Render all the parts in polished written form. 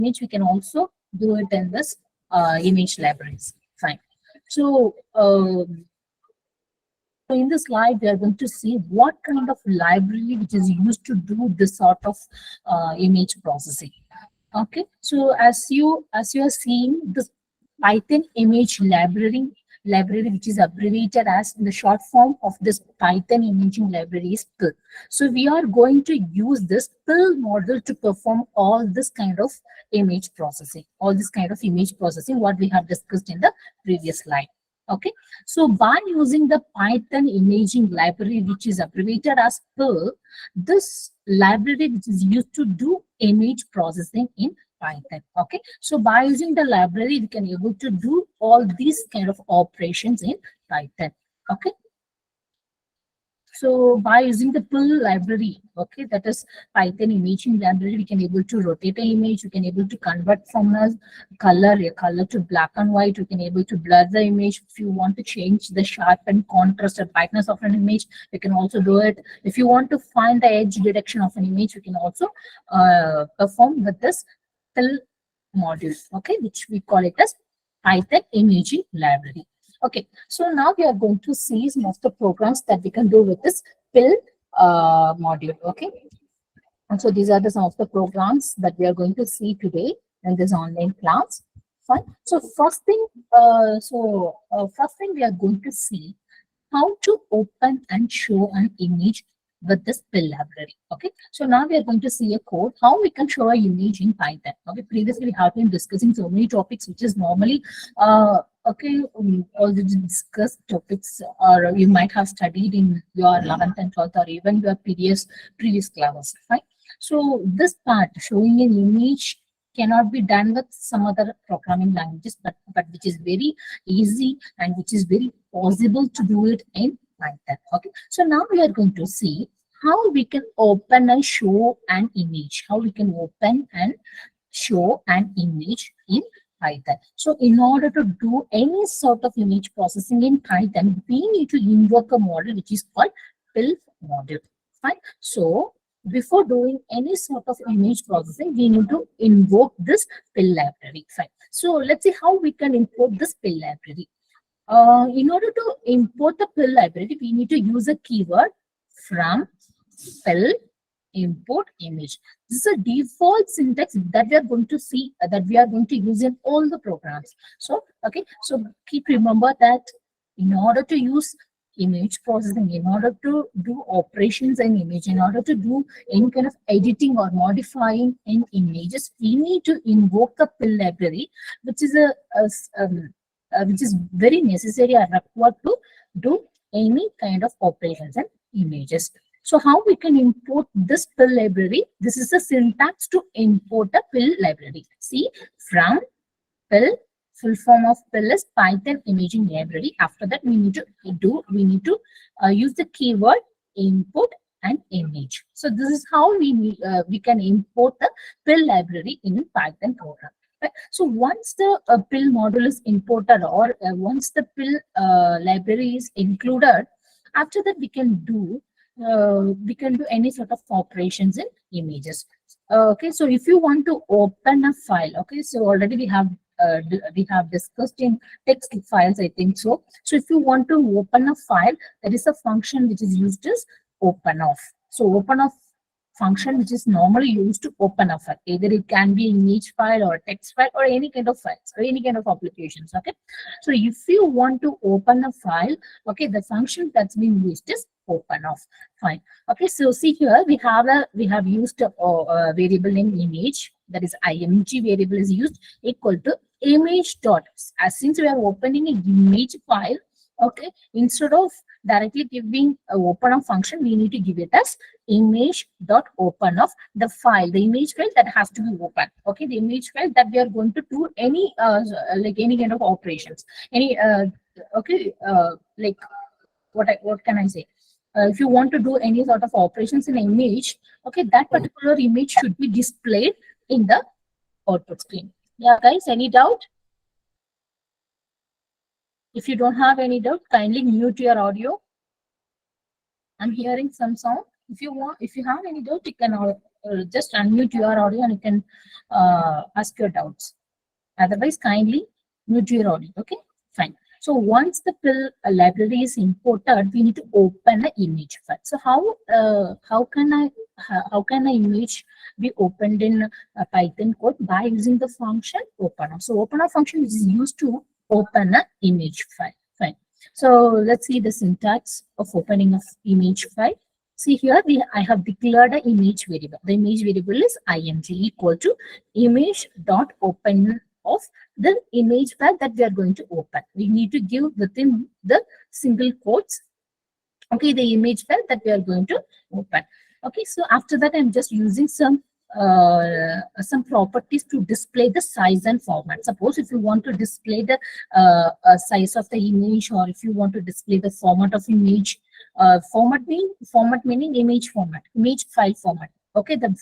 image, we can also do it in this image libraries. Fine. So, so in this slide, we are going to see what kind of library which is used to do this sort of image processing. Okay, so as you are seeing, this Python image library which is abbreviated as the short form of this Python imaging library is PIL. So we are going to use this PIL model to perform all this kind of image processing, what we have discussed in the previous slide. Okay, so by using the Python imaging library, which is abbreviated as PIL, this library which is used to do image processing in Python. Okay, so by using the library, we can able to do all these kind of operations in Python. Okay, so by using the PIL library, okay, that is Python imaging library, we can able to rotate an image, we can able to convert from a color to black and white, we can able to blur the image. If you want to change the sharp and contrast and brightness of an image, we can also do it. If you want to find the edge detection of an image, we can also perform with this PIL module, okay, which we call it as Python imaging library. Okay, so now we are going to see some of the programs that we can do with this PIL module. Okay, and so these are some of the programs that we are going to see today in this online class. Fine. So first thing, we are going to see how to open and show an image with this PIL library. Okay, so now we are going to see a code how we can show an image in Python. Okay, previously we have been discussing so many topics which is normally already discussed topics, or you might have studied in your 11th and 12th or even your previous classes. Right? So this part, showing an image, cannot be done with some other programming languages, but which is very easy and which is very possible to do it in Python. Okay, so now we are going to see how we can open and show an image, in Python. So in order to do any sort of image processing in Python, we need to invoke a model which is called PIL model. Fine. So before doing any sort of image processing, we need to invoke this PIL library. Fine. So let's see how we can import this PIL library. In order to import the PIL library, we need to use a keyword from PIL import image. This is a default syntax that we are going to see, that we are going to use in all the programs. So, okay, so keep remember that in order to use image processing, in order to do operations in image, in order to do any kind of editing or modifying in images, we need to invoke the PIL library, which is which is very necessary or required to do any kind of operations and images. So how we can import this PIL library? This is the syntax to import a PIL library. See, from PIL, full form of PIL is Python imaging library. After that, we need to use the keyword import and image. So this is how we can import the PIL library in Python program. Right. So once the PIL module is imported, or once the PIL library is included, after that we can do any sort of operations in images. Okay, so if you want to open a file, okay, so already we have discussed in text files, I think so. So if you want to open a file, there is a function which is used as open off. So open off function which is normally used to open a file. Either it can be an image file or text file or any kind of files or any kind of applications. Okay, so if you want to open a file, okay, the function that's been used is open off. Fine. Okay, so see here we have used a variable name image, that is img variable is used, equal to image dot. As since we are opening an image file, okay, instead of directly giving a open off function, we need to give it as image dot open off the file, the image file that has to be open. Okay, the image file that we are going to do any like any kind of operations, any like what can I say? If you want to do any sort of operations in an image, okay, that particular image should be displayed in the output screen. Yeah, guys, any doubt? If you don't have any doubt, kindly mute your audio. I'm hearing some sound. If you have any doubt, you can just unmute your audio and you can ask your doubts. Otherwise, kindly mute your audio. Okay, fine. So once the pill library is imported, we need to open an image file. So how can an image be opened in Python code? By using the function opener. So opener function is used to open an image file. Fine. So let's see the syntax of opening of image file. See here, I have declared an image variable. The image variable is img equal to image dot open of the image file that we are going to open. We need to give within the single quotes, okay, the image file that we are going to open. Okay, so after that, I'm just using some properties to display the size and format. Suppose if you want to display the size of the image, or if you want to display the format of image, format meaning image format, image file format. Okay, the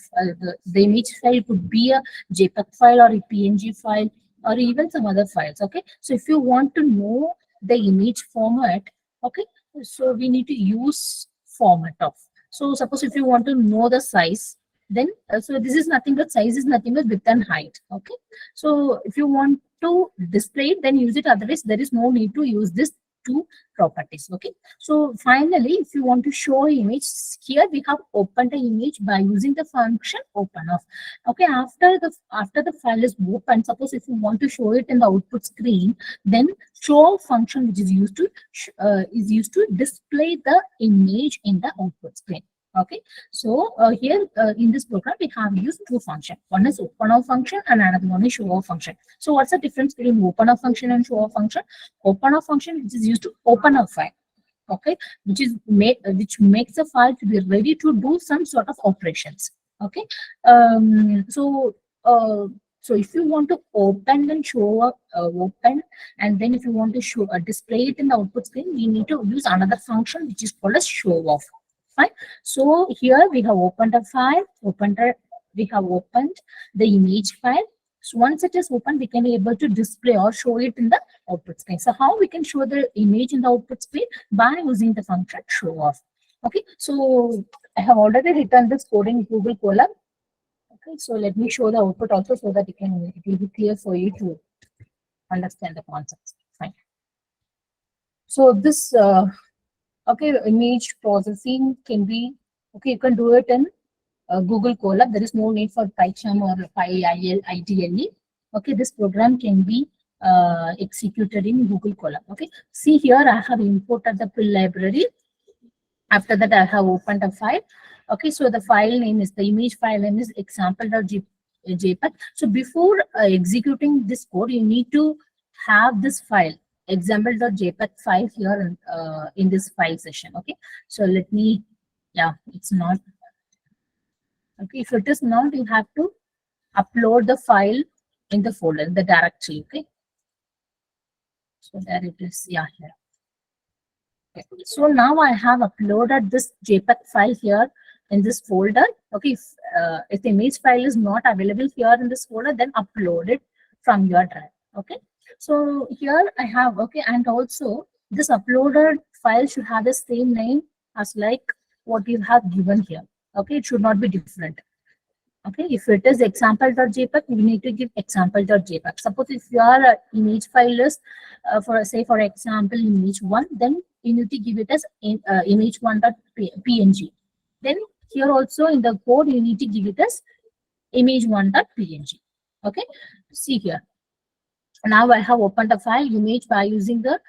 image file could be a JPEG file or a PNG file or even some other files. Okay, so if you want to know the image format, okay, so we need to use format of. So suppose if you want to know the size, then so this is nothing but size is nothing but width and height. Okay, so if you want to display it, then use it. Otherwise, there is no need to use this two properties. Okay, so finally, if you want to show image, here we have opened the image by using the function open of. Okay, after the file is open, suppose if you want to show it in the output screen, then show function which is used to display the image in the output screen. Okay, so here in this program we have used two functions. One is open of function and another one is show of function. So what's the difference between open of function and show of function? Open of function which is used to open a file, okay, which makes a file to be ready to do some sort of operations. Okay, so if you want to open and show open, and then if you want to show display it in the output screen, we need to use another function which is called as show off. Fine. So here we have opened a file, we have opened the image file. So once it is open, we can be able to display or show it in the output screen. So how we can show the image in the output screen? By using the function show off. Okay, so I have already written this code in Google Colab. Okay, so let me show the output also so that it will be clear for you to understand the concepts. Fine. So this okay, image processing can be, okay, you can do it in Google Colab. There is no need for PyCharm or PyIDLE. Okay, this program can be executed in Google Colab. Okay, see here I have imported the pill library. After that, I have opened a file. Okay, so the file name is, the image file name is example.jpg. So before executing this code, you need to have this file, example.jpg file here in this file session. Okay, so let me, yeah, it's not. Okay, if it is not, you have to upload the file in the folder, the directory. Okay, so there it is. Yeah, here. Okay. So now I have uploaded this JPEG file here in this folder. Okay, if the image file is not available here in this folder, then upload it from your drive. Okay, so here I have, okay, and also this uploaded file should have the same name as like what you have given here. Okay, it should not be different. Okay, if it is example.jpg, we need to give example.jpg. Suppose if your image file is for example image1, then you need to give it as image1.png. Then here also in the code you need to give it as image1.png. Okay, see here. Now I have opened a file image by using the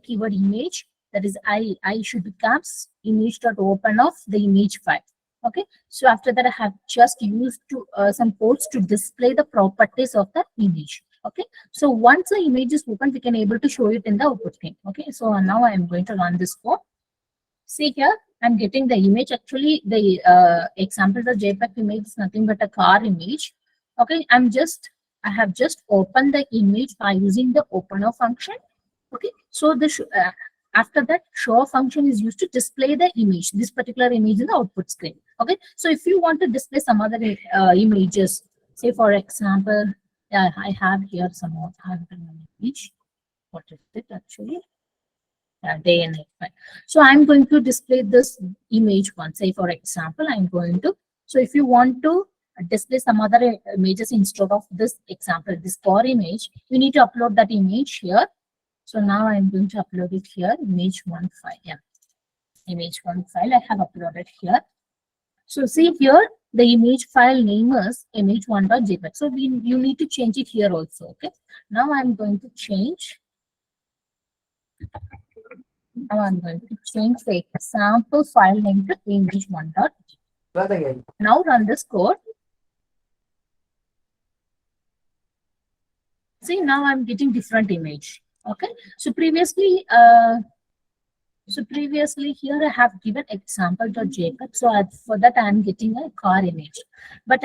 keyword image. That is I should be caps image.open of the image file. Okay, so after that I have just used some codes to display the properties of the image. Okay, so once the image is open, we can able to show it in the output screen. Okay, so now I am going to run this code. See here, I'm getting the image. Actually, the example the JPEG image is nothing but a car image. Okay, I have just opened the image by using the opener function. Okay, so after that, show function is used to display the image, this particular image in the output screen. Okay, so if you want to display some other images, say for example, I have here some more image. What is it actually? day and night file. So I'm going to display this image one. Say for example, I'm going to. So if you want to display some other images instead of this example, this core image, you need to upload that image here. So now I'm going to upload it here, image one file. Yeah, image one file I have uploaded here. So see here, the image file name is image1.jpg. So you need to change it here also. Okay. Now I'm going to change. Now I'm going to change the sample file name to image1.jpg. Now run this code. See, now I'm getting different image. Okay. So previously here I have given example.jpg. So for that I'm getting a car image. But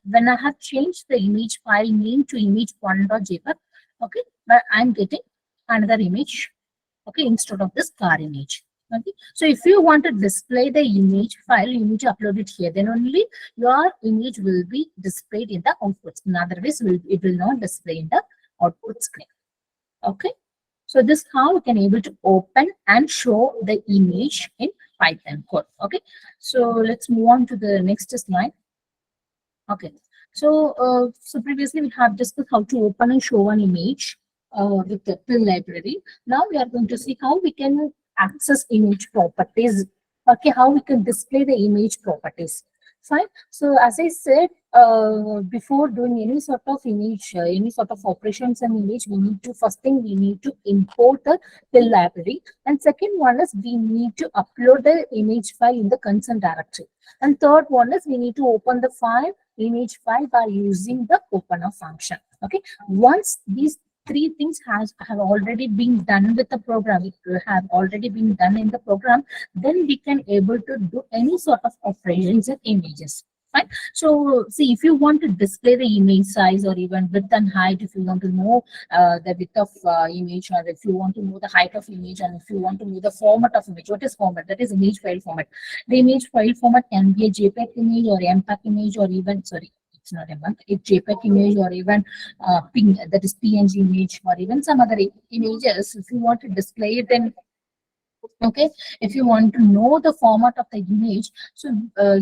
when I have changed the image file name to image1.jpg, okay, but I'm getting another image, okay, instead of this car image. Okay. So if you want to display the image file, you need to upload it here. Then only your image will be displayed in the output. In other ways, it will not display in the output screen. Okay. So this is how we can able to open and show the image in Python code. Okay. So let's move on to the next slide. Okay. So so previously we have discussed how to open and show an image with the pill library. Now we are going to see how we can access image properties. Okay, how we can display the image properties. Fine. So as I said, before doing any sort of image, any sort of operations and image, we need to, first thing we need to import the pill library, and second one is we need to upload the image file in the consent directory, and third one is we need to open the image file by using the opener function. Okay. Once these three things have already been done with the program, it have already been done in the program, then we can able to do any sort of operations and images. Right. So see, if you want to display the image size or even width and height, if you want to know the width of image, or if you want to know the height of image, and if you want to know the format of image, what is format? That is image file format. The image file format can be a JPEG image or MPEG image, or even, sorry, it's not MPEG, it's JPEG image, or even PNG, that is PNG image, or even some other images. If you want to display it, then okay, if you want to know the format of the image, so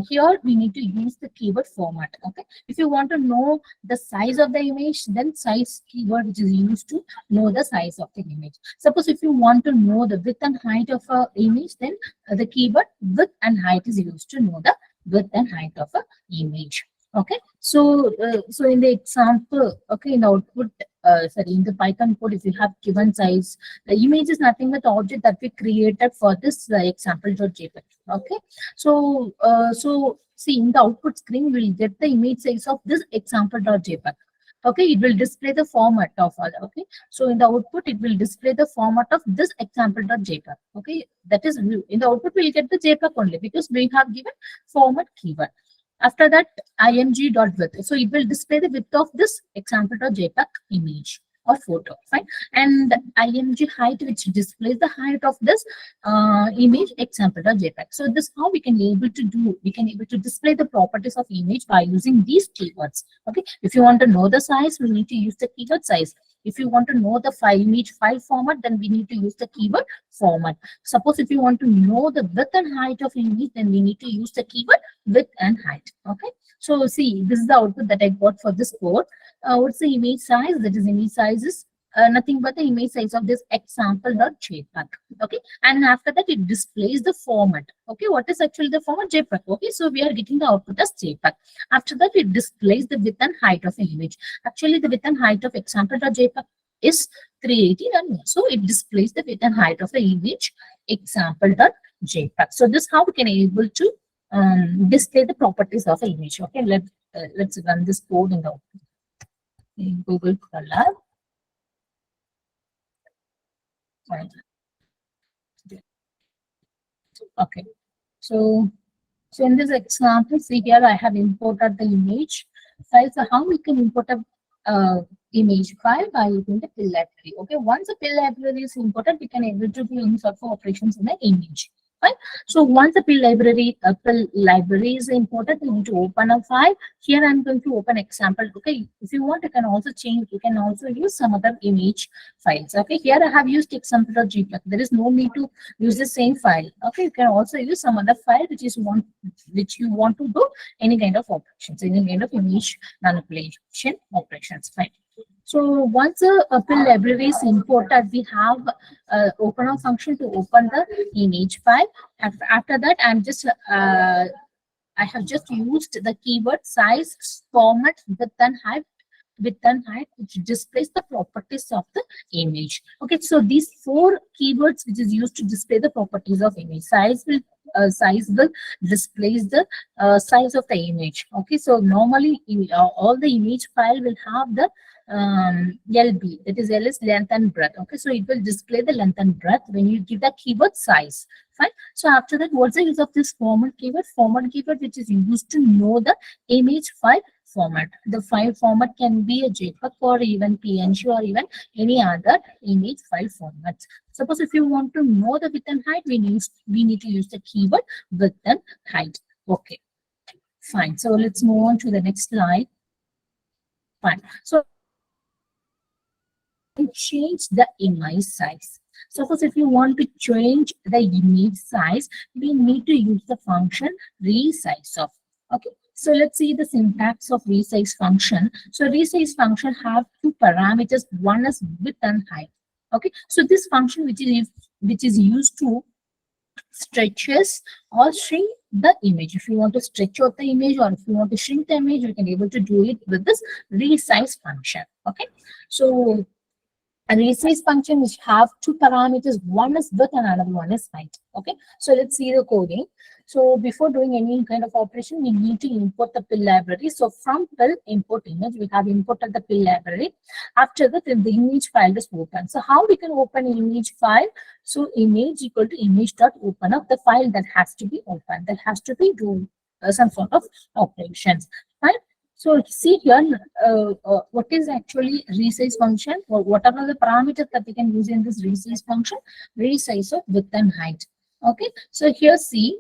here we need to use the keyword format. Okay, if you want to know the size of the image, then size keyword which is used to know the size of the image. Suppose if you want to know the width and height of a image, then the keyword width and height is used to know the width and height of a image. Okay, so so in the example, okay, in the output, sorry, in the Python code, if you have given size, the image is nothing but the object that we created for this example.jpg. Okay, so so see, in the output screen, we'll get the image size of this example.jpg. Okay, it will display the format of other. Okay, so in the output, it will display the format of this example.jpg. Okay, that is view. In the output, we'll get the JPEG only because we have given format keyword. After that, img.width. So it will display the width of this example.jpg image or photo, fine. And img height, which displays the height of this image example.jpg. So this how we can able to do, we can able to display the properties of image by using these keywords. Okay, if you want to know the size, we need to use the keyword size. If you want to know the image file format, then we need to use the keyword format. Suppose if you want to know the width and height of image, then we need to use the keyword width and height. Okay, so see, this is the output that I got for this code. What's the image size? That is, image size is nothing but the image size of this example.jpg. Okay, and after that it displays the format. Okay, what is actually the format? JPEG. Okay, so we are getting the output as JPEG. After that it displays the width and height of an image. Actually the width and height of example.jpg is 380, and so it displays the width and height of the image example.jpg. So this is how we can able to display the properties of an image. Okay, let's run this code in the Google Colab. Right. Okay, so in this example, see here I have imported the image file. So how we can import a image file? By using the pill library. Okay, once the pill library is imported, we can able to do any sort of operations in the image. Fine. So once the pill library is imported, we need to open a file. Here I'm going to open example. Okay, if you want, you can also change. You can also use some other image files. Okay, here I have used example.jpg. There is no need to use the same file. Okay, you can also use some other file which you want to do any kind of operations, any kind of image manipulation operations. Fine. So once a pill library is imported, we have open a function to open the image file. After that, I have just used the keyword size, format, width and height, which displays the properties of the image. Okay, so these four keywords which is used to display the properties of image. Size will displays the size of the image. Okay, so normally all the image file will have the LB, that is L is length and breadth. Okay, so it will display the length and breadth when you give the keyword size. Fine. So after that, what's the use of this format keyword? Format keyword which is used to know the image file format. The file format can be a JPEG or even PNG or even any other image file formats. Suppose if you want to know the width and height, we need to use the keyword width and height. Okay, fine. So let's move on to the next slide. Fine. So change the image size. Suppose if you want to change the image size, we need to use the function resize of. Okay, so let's see the syntax of resize function. So resize function have two parameters. One is width and height. Okay, so this function which is used to stretches or shrink the image. If you want to stretch out the image or if you want to shrink the image, you can able to do it with this resize function. Okay, so a resize function which have two parameters, one is width and another one is height. Okay, so let's see the coding. So before doing any kind of operation, we need to import the pill library. So from pill import image, we have imported the pill library. After that, the image file is open. So how we can open an image file? So image equal to image dot open up the file that has to be open. That has to be do some sort of operations. Right? So see here, what is actually resize function, or what are the parameters that we can use in this resize function? Resize of width and height. Okay, so here see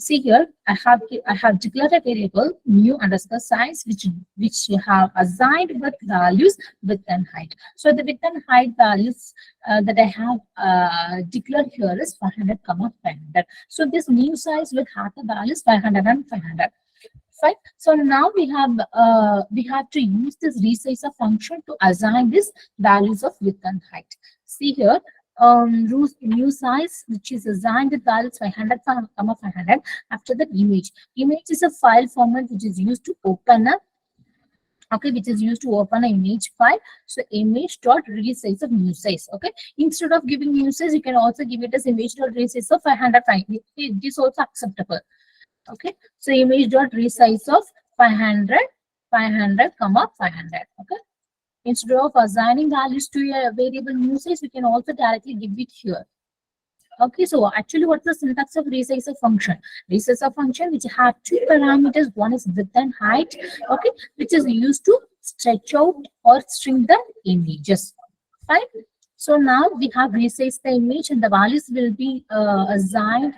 here I have declared a variable new underscore size which you have assigned with values width and height. So the width and height values that I have declared here is 500, 500. So this new size will have the values 500 and 500. Fine. So now we have to use this resizer function to assign these values of width and height. See here, new size which is assigned with values 500, 500. After that, image is a file format which is used to open a which is used to open an image file. So image dot resize of new size. Okay, instead of giving new size, you can also give it as image dot resize of 500. It is also acceptable. Okay, so image dot resize of 500, 500, 500. Okay, instead of assigning values to a variable new size, we can also directly give it here. Okay, so actually, what's the syntax of resizer function? Resizer function which have two parameters. One is width and height. Okay, which is used to stretch out or shrink the images. Fine. So now we have resized the image, and the values will be assigned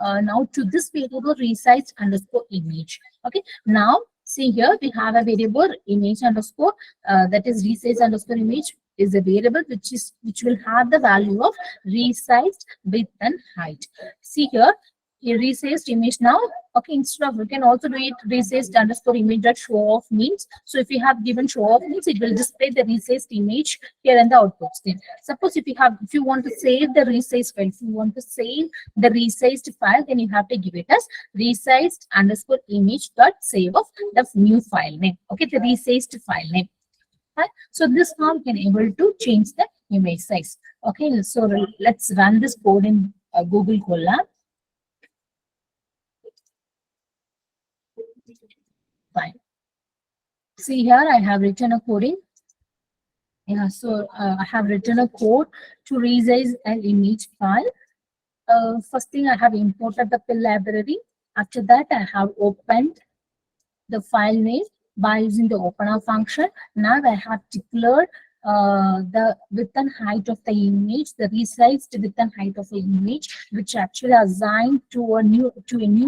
now to this variable resize underscore image. Okay, now see here we have a variable image underscore that is resize underscore image is a variable which will have the value of resized width and height. See here, a resized image now. Okay, instead of, we can also do it resized underscore image dot show off means. So if you have given show off means, it will display the resized image here in the output screen. Suppose if you want to save the resized file, if you want to save the resized file, then you have to give it as resized underscore image dot save of the new file name. Okay, the resized file name. Right? So this now we can able to change the image size. Okay, so let's run this code in Google Colab. Fine. See here, I have written a coding. Yeah, so I have written a code to resize an image file. First thing, I have imported the pill library. After that, I have opened the file name by using the opener function. Now I have declared the width and height of the image, the resized width and height of the image, which actually assigned to a new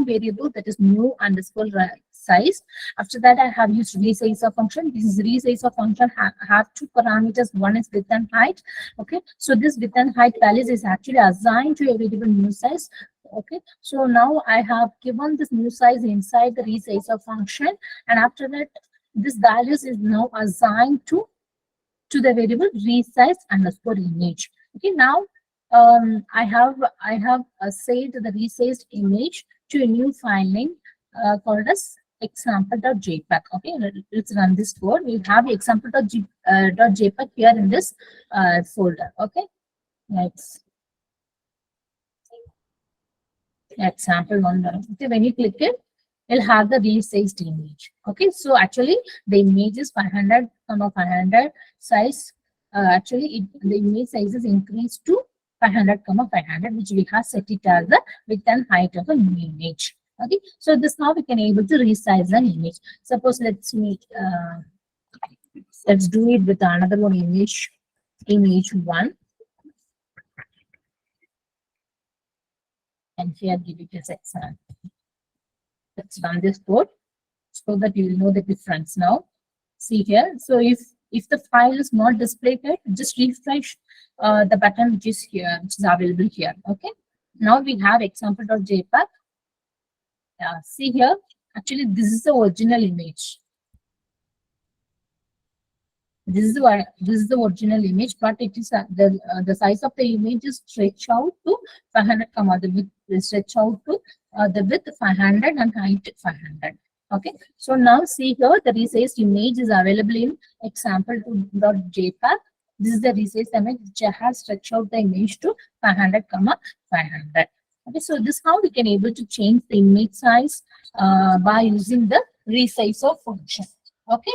variable, that is new underscore size. After that, I have used resizer function. This resizer function have two parameters. One is width and height. Okay, so this width and height values is actually assigned to a variable new size. Okay, so now I have given this new size inside the resizer function, and after that, this values is now assigned to the variable resize underscore image. Okay, now I have saved the resized image to a new file name called as example.jpg. Okay, let's run this code. We have example.jpg here in this folder. Okay, let's example one. Okay, when you click it, it'll have the resized image. Okay, so actually the image is 500 500 size. The image size is increased to 500 500, which we have set it as the width and height of a new image. Okay, so this now we can able to resize an image. Suppose let's do it with another one, image one, and here give it as example. Let's run this code so that you will know the difference now. See here. So if the file is not displayed yet, just refresh the button which is here, which is available here. Okay. Now we have example.jpg. See here. Actually, this is the original image. This is the original image, but it is the size of the image is stretched out to 500, the width is stretched out to the width 500 and height 500. Okay, so now see here the resized image is available in example.jpg. This is the resized image which I have stretched out the image to 500, 500. Okay, so this how we can able to change the image size by using the resizer function. Okay.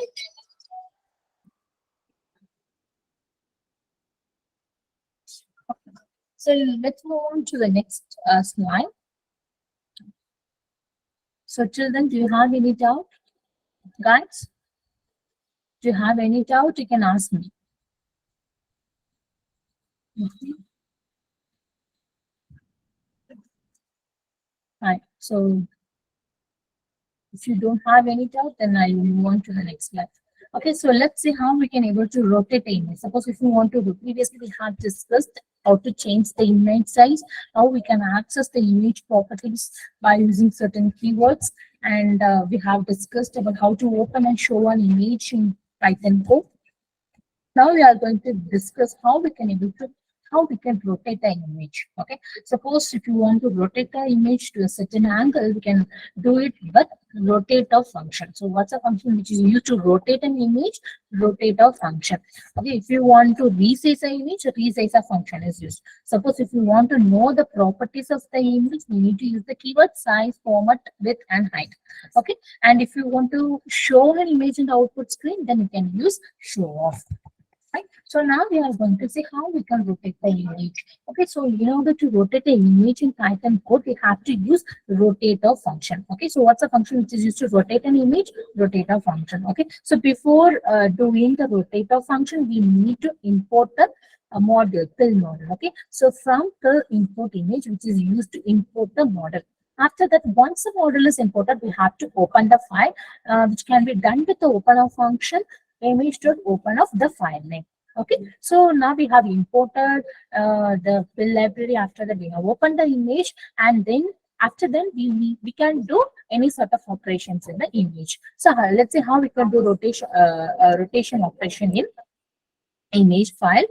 So let's move on to the next slide. So children, do you have any doubt? Guys, do you have any doubt? You can ask me. Right. So if you don't have any doubt, then I will move on to the next slide. Okay, so let's see how we can able to rotate the image. Suppose if you want to, previously we have discussed how to change the image size, how we can access the image properties by using certain keywords, and we have discussed about how to open and show an image in Python code. Now we are going to discuss how we can rotate the image. Okay, suppose if you want to rotate the image to a certain angle, we can do it with rotator function. So what's a function which is used to rotate an image? Rotator function. Okay, if you want to resize an image, a resizer function is used. Suppose if you want to know the properties of the image, we need to use the keyword size, format, width, and height. Okay, and if you want to show an image in the output screen, then you can use show off. Right. So now we are going to see how we can rotate the image. Okay, so in order to rotate the image in Python code, we have to use rotator function. Okay, so what's a function which is used to rotate an image? Rotator function. Okay, so before doing the rotator function, we need to import the model, fill model. Okay, so from the import image, which is used to import the model. After that, once the model is imported, we have to open the file, which can be done with the opener function, image.open of the file name. Okay, so now we have imported the fill library. After that, we have opened the image, and then after that we can do any sort of operations in the image. So let's see how we can do rotation operation in image file.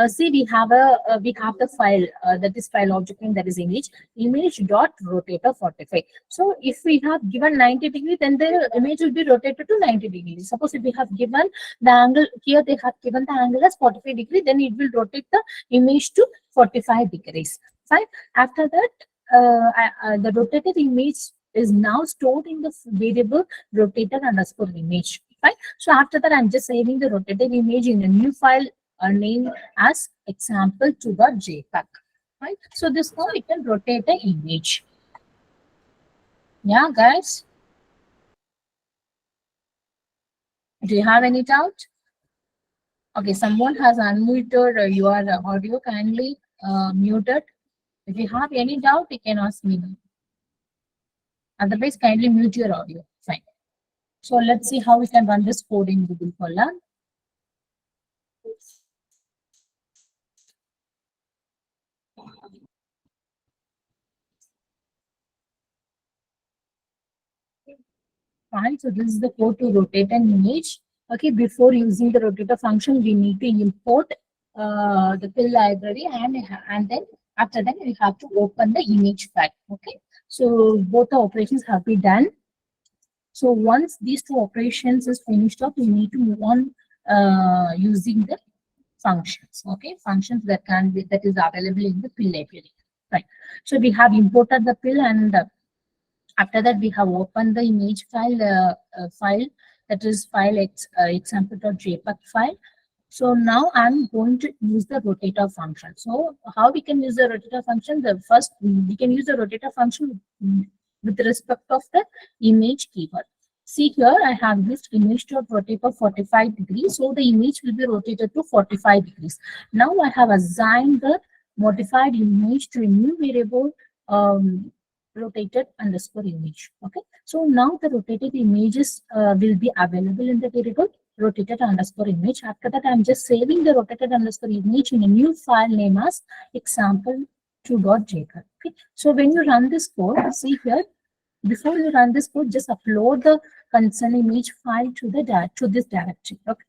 See, we have the file that is file object name, that is image dot rotator 45. So if we have given 90 degrees, then the image will be rotated to 90 degrees. Suppose if we have given the angle here, they have given the angle as 45 degrees, then it will rotate the image to 45 degrees. Fine. After that, the rotated image is now stored in the variable rotator underscore image. Right. So after that, I'm just saving the rotated image in a new file named as example.jpg. Right. So this now we can rotate the image. Yeah, guys. Do you have any doubt? Okay, someone has unmuted your audio. Kindly mute it. If you have any doubt, you can ask me. Otherwise, kindly mute your audio. Fine. So let's see how we can run this code in Google Colab. Fine. So this is the code to rotate an image. Okay, before using the rotator function, we need to import the fill library, and then after that we have to open the image file. Okay, so both the operations have been done. So once these two operations is finished up, we need to move on using the functions. Okay, functions that is available in the fill library. Right. So we have imported the fill, and after that we have opened the image file that is example.jpg file. So now I'm going to use the rotator function. So how we can use the rotator function? The first we can use the rotator function with respect of the image keyword. See here, I have this image to rotate for 45 degrees. So the image will be rotated to 45 degrees. Now I have assigned the modified image to a new variable rotated underscore image. Okay. So now the rotated images will be available in the variable rotated underscore image. After that, I'm just saving the rotated underscore image in a new file name as example2.jpg. Okay. So when you run this code, see here, before you run this code, just upload the concern image file to this directory. Okay.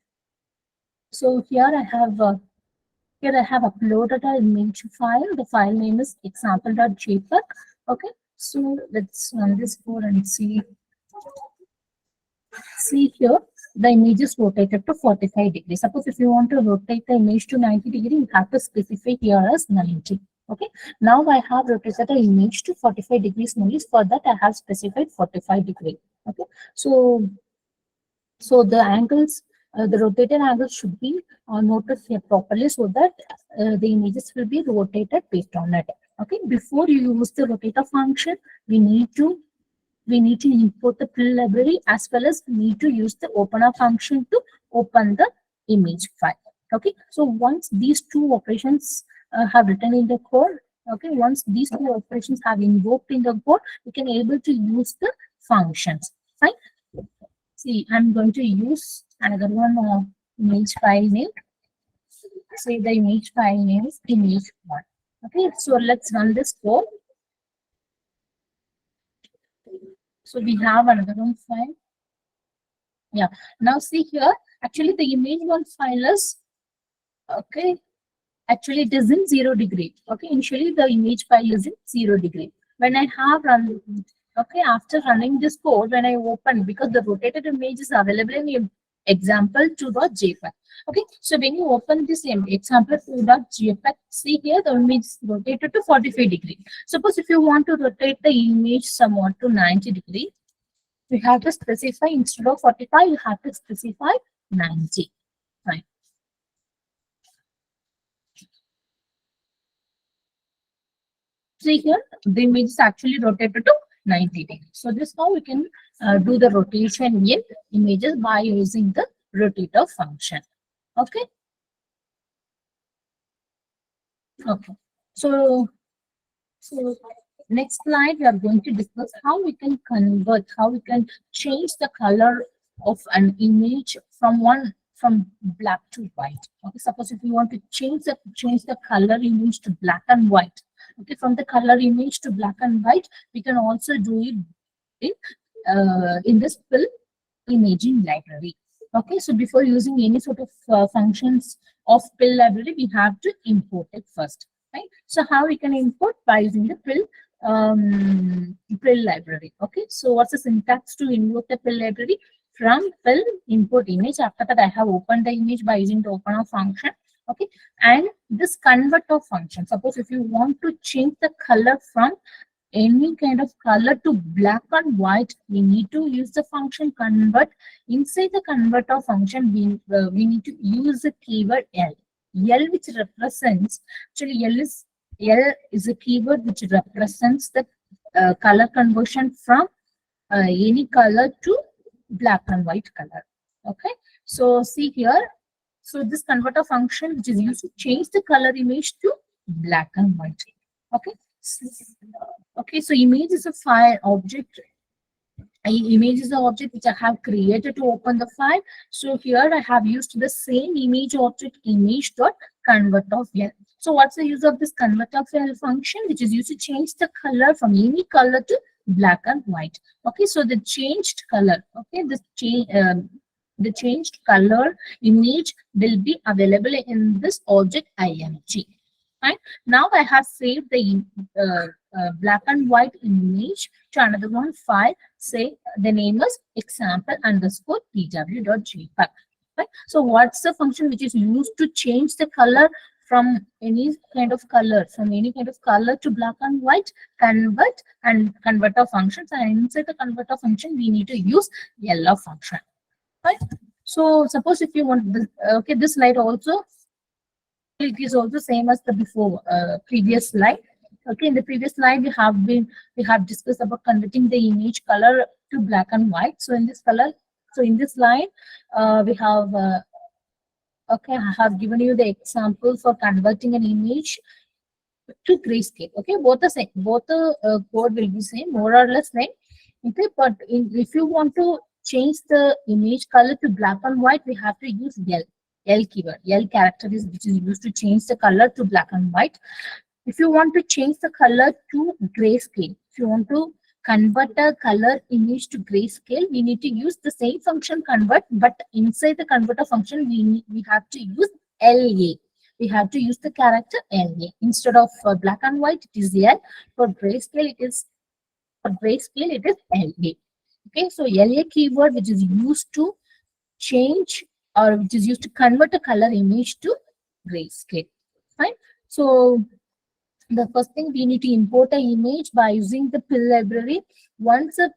So here I have uploaded an image file. The file name is example.jpg. Okay. So let's run this code and see. See here, the image is rotated to 45 degrees. Suppose if you want to rotate the image to 90 degrees, you have to specify here as 90. Okay. Now I have rotated the image to 45 degrees only. For that, I have specified 45 degrees. Okay. So the angles, the rotated angles should be noted here properly, so that the images will be rotated based on it. Okay. Before you use the rotator function, we need to import the fill library, as well as we need to use the opener function to open the image file. Okay. So once these two operations have written in the code, okay, once these two operations have invoked in the code, we can able to use the functions. Fine. See, I'm going to use another one image file name. Say the image file name is image1. Okay. So let's run this code. So we have another one file. Yeah. Now see here, actually the image1 file is, okay, actually it is in 0 degree. Okay. Initially the image file is in 0 degree. When I have run, okay, after running this code, when I open, because the rotated image is available in example2.jpg. Okay. So when you open this example2.jpg, see here the image is rotated to 45 degree. Suppose if you want to rotate the image somewhat to 90 degree, you have to specify, instead of 45, you have to specify 90. Right. See here, the image is actually rotated to 90 degrees. So this is how we can do the rotation in images by using the rotator function. Okay. Okay. So next slide, we are going to discuss how we can convert, how we can change the color of an image from black to white. Okay, suppose if you want to change the color image to black and white. Okay, from the color image to black and white, we can also do it in this fill imaging library. Okay, so before using any sort of functions of fill library, we have to import it first. Right. So how we can import? By using the fill library. Okay. So what's the syntax to invoke the fill library? From fill import image. After that, I have opened the image by using the opener function. Okay. And this converter function. Suppose if you want to change the color from any kind of color to black and white, we need to use the function convert. Inside the converter function, we need to use the keyword L. L, which represents, actually L is a keyword which represents the color conversion from any color to black and white color. Okay. So see here, So this converter function, which is used to change the color image to black and white. Okay. Okay. So image is a file object. Image is the object which I have created to open the file. So here I have used the same image object image dot convert of L. So what's the use of this convert of L function, which is used to change the color from any color to black and white. Okay, so the changed color, okay, this change the changed color image will be available in this object img. Right now I have saved the black and white image to another one file. Say the name is example underscore pw.jpg. Right? So what's the function which is used to change the color from any kind of color, to black and white? Convert and converter functions, and inside the converter function we need to use yellow function. Right? So suppose if you want this, okay, this slide also, it is also same as the before previous slide. Okay, in the previous slide we have discussed about converting the image color to black and white. So in this slide we have okay, I have given you the example for converting an image to grayscale. Okay, both the same, both the code will be same, more or less same. Okay, but if you want to change the image color to black and white, we have to use L keyword. L character is which is used to change the color to black and white. If you want to change the color to grayscale, if you want to convert a color image to grayscale, we need to use the same function convert, but inside the converter function, we have to use LA. We have to use the character LA. Instead of black and white, it is L. For grayscale, it is LA. Okay, so LA keyword, which is used to change or which is used to convert a color image to grayscale. Fine. So the first thing, we need to import an image by using the pill library. Once a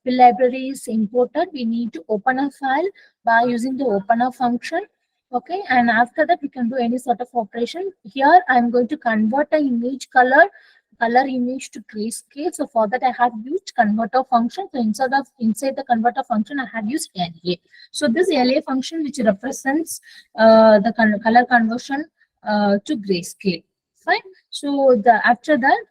pill library is imported, we need to open a file by using the opener function. Okay, and after that we can do any sort of operation. Here I'm going to convert an image color image to grayscale. So for that I have used converter function. So inside the converter function I have used LA. So this LA function which represents the color conversion to grayscale. Fine. So after that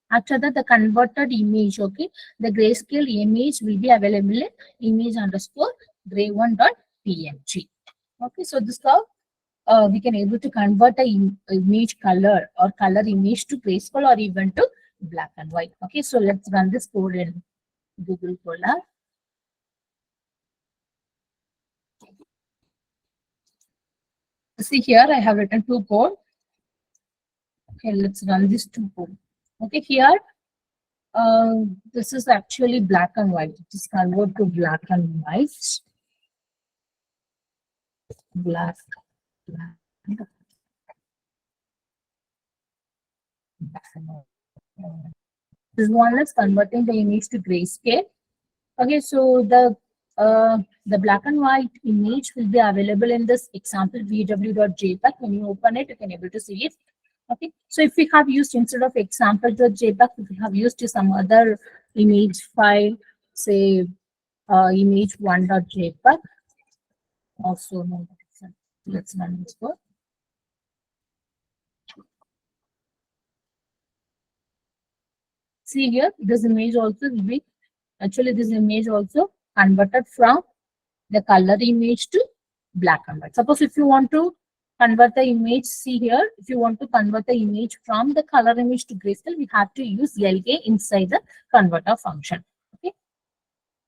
the converted image, okay, the grayscale image will be available in image underscore gray1.png. Okay, so this is how we can able to convert a image color or color image to grayscale or even to black and white. Okay, so let's run this code in Google Colab. See here I have written two code. Okay, let's run this two code. Okay, here this is actually black and white. It is converted to black and white. Black. This one is converting the image to grayscale. Okay, so the black and white image will be available in this example vw.jpg. When you open it, you can able to see it. Okay, so if we have used instead of example.jpg, if we have used some other image file, say image1.jpg, also no. Let's run this code. See here, this image also will be this image also converted from the color image to black and white. Suppose if you want to convert the image, see here, if you want to convert the image from the color image to grayscale, we have to use LA inside the converter function. Okay,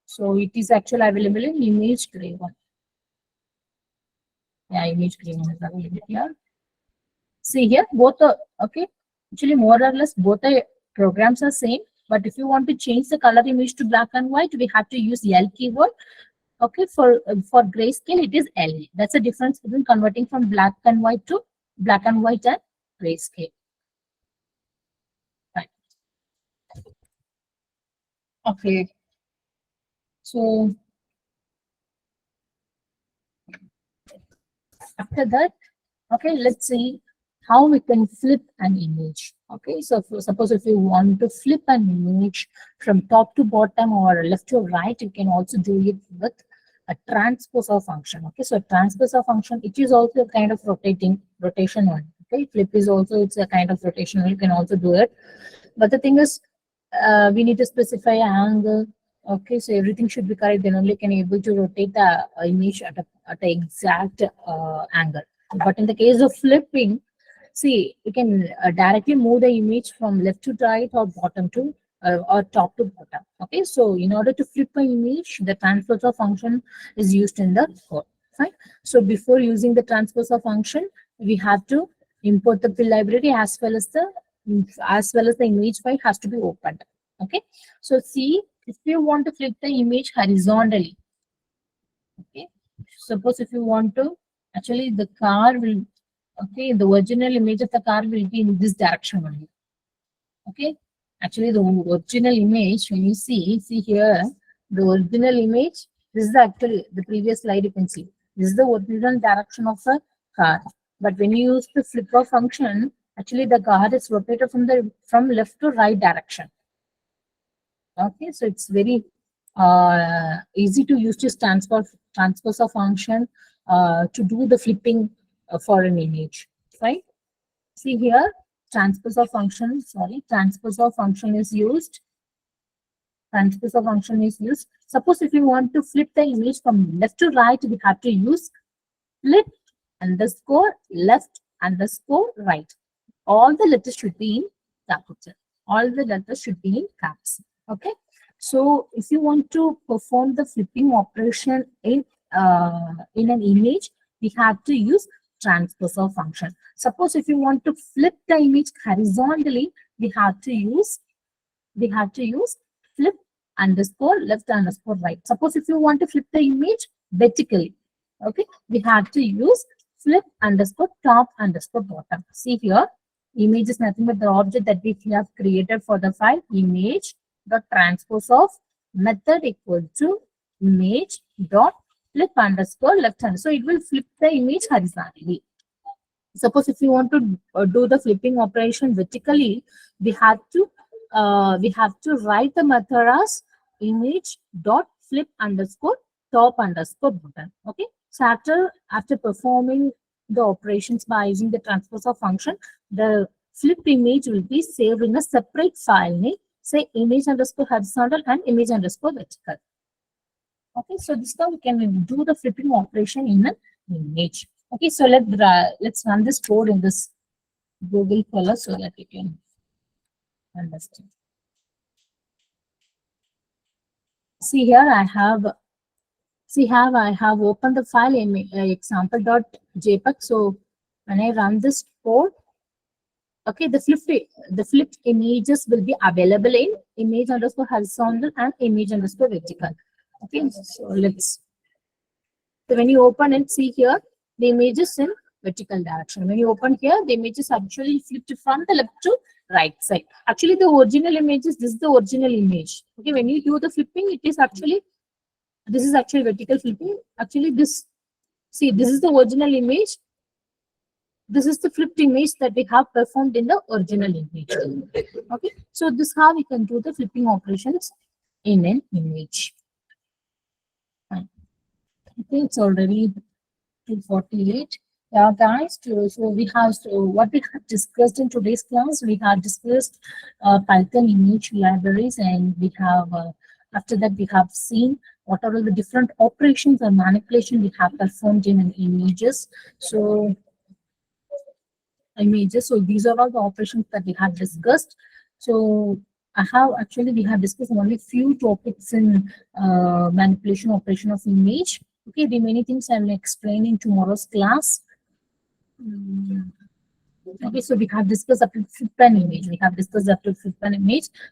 so it is actually available in image gray one. Yeah, image gray one is available here. See here, both are okay. Actually, more or less both the programs are same. But if you want to change the color image to black and white, we have to use L keyword. Okay, for grayscale, it is LA. That's the difference between converting from black and white to black and white and grayscale. Right. Okay. So after that, okay, let's see how we can flip an image. Okay, so suppose if you want to flip an image from top to bottom or left to right, you can also do it with a transposer function. Okay, so transposer function, it is also a kind of rotation one. Okay, flip is also, it's a kind of rotation. You can also do it, but the thing is, we need to specify angle. Okay, so everything should be correct. Then only can able to rotate the image at the exact angle. But in the case of flipping, see, you can directly move the image from left to right or bottom to or top to bottom. Okay, so in order to flip an image, the transposer function is used in the code. Fine. So before using the transposer function, we have to import the fill library as well as the image file has to be opened. Okay, so see, if you want to flip the image horizontally, okay, suppose if you want to, actually the car will, okay, the original image of the car will be in this direction only. Okay, actually the original image, when you see here, the original image, this is actually the previous slide, you can see this is the original direction of the car. But when you use the flipper function, actually the car is rotated from left to right direction. Okay, so it's very easy to use this transposer function to do the flipping for an image, right? See here, transposer function, transposer function is used. Transposer function is used. Suppose if you want to flip the image from left to right, we have to use flip underscore left underscore right. All the letters should be in capital. All the letters should be in caps. Okay. So if you want to perform the flipping operation in an image, we have to use transposer function. Suppose if you want to flip the image horizontally, we have to use flip underscore left underscore right. Suppose if you want to flip the image vertically, okay, we have to use flip underscore top underscore bottom. See here, image is nothing but the object that we have created for the file image dot transpose of method equal to image dot flip underscore left hand. So it will flip the image horizontally. Suppose if you want to do the flipping operation vertically, we have to write the method as image dot flip underscore top underscore button. Okay. So after performing the operations by using the transposer function, the flip image will be saved in a separate file name, say image underscore horizontal and image underscore vertical. Okay, so this time we can do the flipping operation in an image. Okay, so let's run this code in this Google Colab so that you can understand. See here, I have opened the file example.jpg. So when I run this code, okay, the flipped images will be available in image underscore horizontal and image underscore vertical. Okay, so when you open and see here, the image is in vertical direction. When you open here, the image is actually flipped from the left to right side. Actually, the original image is, this is the original image. Okay, when you do the flipping, this is actually vertical flipping. Actually, this is the original image. This is the flipped image that we have performed in the original image. Okay, so this is how we can do the flipping operations in an image. Fine. Okay, it's already 2:48. Yeah, guys. What we have discussed in today's class, we have discussed Python image libraries, and we have after that we have seen what are all the different operations or manipulation we have performed in images. So these are all the operations that we have discussed. So we have discussed only few topics in manipulation operation of image. Okay, the many things I will explain in tomorrow's class. Okay, so we have discussed up to flip an image.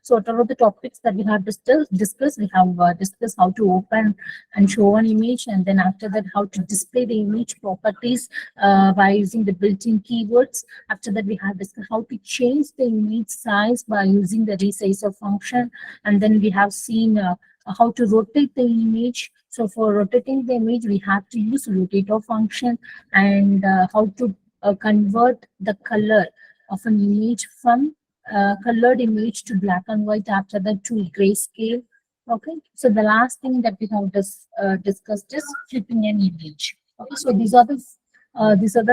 So what are the topics that we have discussed? We have discussed how to open and show an image, and then after that, how to display the image properties by using the built-in keywords. After that, we have discussed how to change the image size by using the resizer function, and then we have seen how to rotate the image. So for rotating the image, we have to use rotator function, and how to convert the color of an image from colored image to black and white, after that to grayscale. Okay, so the last thing that we have discussed is flipping an image. Okay, so these are the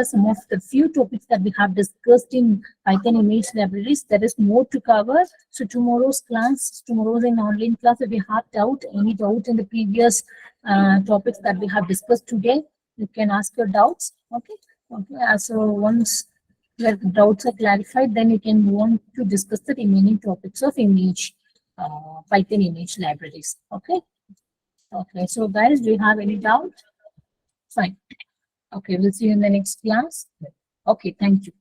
some of the few topics that we have discussed in Python image libraries. There is more to cover. So tomorrow's an online class. If you have any doubt in the previous topics that we have discussed today, you can ask your doubts. Okay, okay. So once your doubts are clarified, then you can move on to discuss the remaining topics of Python image libraries. Okay. Okay. So guys, do you have any doubt? Fine. Okay. We'll see you in the next class. Okay. Thank you.